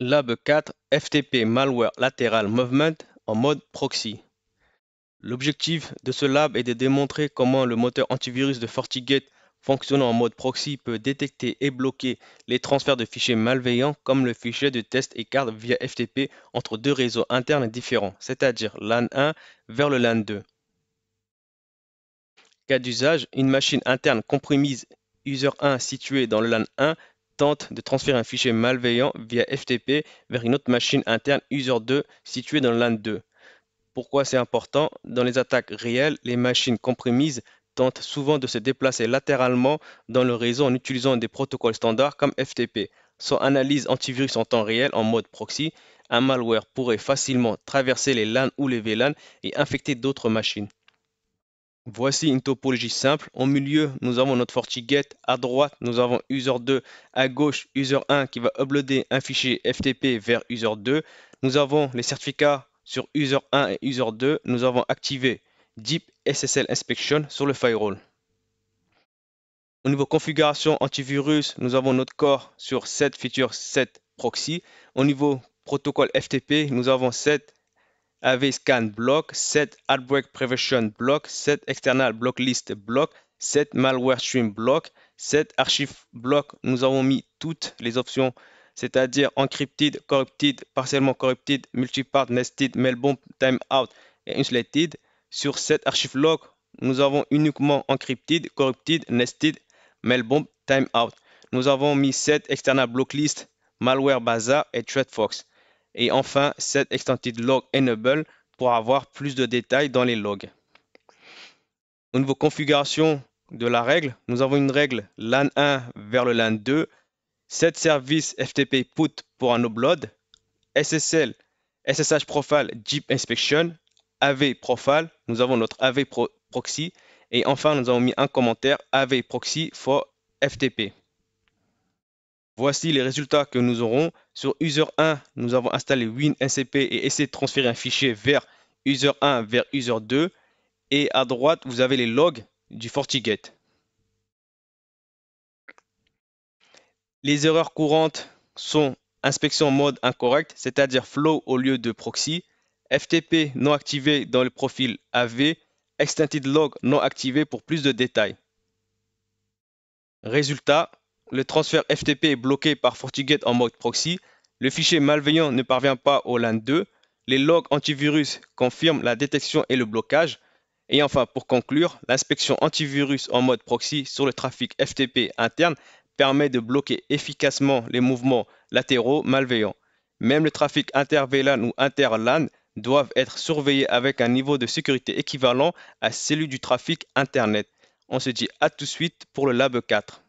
Lab 4 FTP Malware Lateral Movement en mode proxy. L'objectif de ce lab est de démontrer comment le moteur antivirus de FortiGate fonctionnant en mode proxy peut détecter et bloquer les transferts de fichiers malveillants comme le fichier de test et carte via FTP entre deux réseaux internes différents, c'est-à-dire LAN 1 vers le LAN 2. Cas d'usage, une machine interne compromise user 1 située dans le LAN 1 tente de transférer un fichier malveillant via FTP vers une autre machine interne user 2 située dans le LAN 2. Pourquoi c'est important? Dans les attaques réelles, les machines compromises tentent souvent de se déplacer latéralement dans le réseau en utilisant des protocoles standards comme FTP. Sans analyse antivirus en temps réel en mode proxy, un malware pourrait facilement traverser les LAN ou les VLAN et infecter d'autres machines. Voici une topologie simple. Au milieu, nous avons notre FortiGate. À droite, nous avons user 2. À gauche, user 1 qui va uploader un fichier FTP vers user 2. Nous avons les certificats sur user 1 et user 2. Nous avons activé Deep SSL Inspection sur le firewall. Au niveau configuration antivirus, nous avons notre core sur 7 feature 7 proxy. Au niveau protocole FTP, nous avons 7 AV scan block, set outbreak prevention block, set external block list block, set malware stream block, set archive block. Nous avons mis toutes les options, c'est-à-dire encrypted, corrupted, partiellement corrupted, multipart, nested, mailbomb, timeout et insulated. Sur set archive log, nous avons uniquement encrypted, corrupted, nested, mailbomb, timeout. Nous avons mis set external block list, malware bazaar et threadfox. Et enfin, set extended log enable pour avoir plus de détails dans les logs. Au niveau configuration de la règle, nous avons une règle LAN 1 vers le LAN 2, set service FTP put pour un upload, SSL, SSH profile Deep Inspection, AV profile, nous avons notre AV proxy, et enfin nous avons mis un commentaire AV proxy for FTP. Voici les résultats que nous aurons. Sur user 1, nous avons installé WinNCP et essayé de transférer un fichier vers user 1 vers user 2. Et à droite, vous avez les logs du FortiGate. Les erreurs courantes sont inspection mode incorrect, c'est-à-dire flow au lieu de proxy, FTP non activé dans le profil AV, extended log non activé pour plus de détails. Résultat, le transfert FTP est bloqué par FortiGate en mode proxy. Le fichier malveillant ne parvient pas au LAN 2. Les logs antivirus confirment la détection et le blocage. Et enfin, pour conclure, l'inspection antivirus en mode proxy sur le trafic FTP interne permet de bloquer efficacement les mouvements latéraux malveillants. Même le trafic inter-VLAN ou inter-LAN doivent être surveillés avec un niveau de sécurité équivalent à celui du trafic Internet. On se dit à tout de suite pour le Lab 4.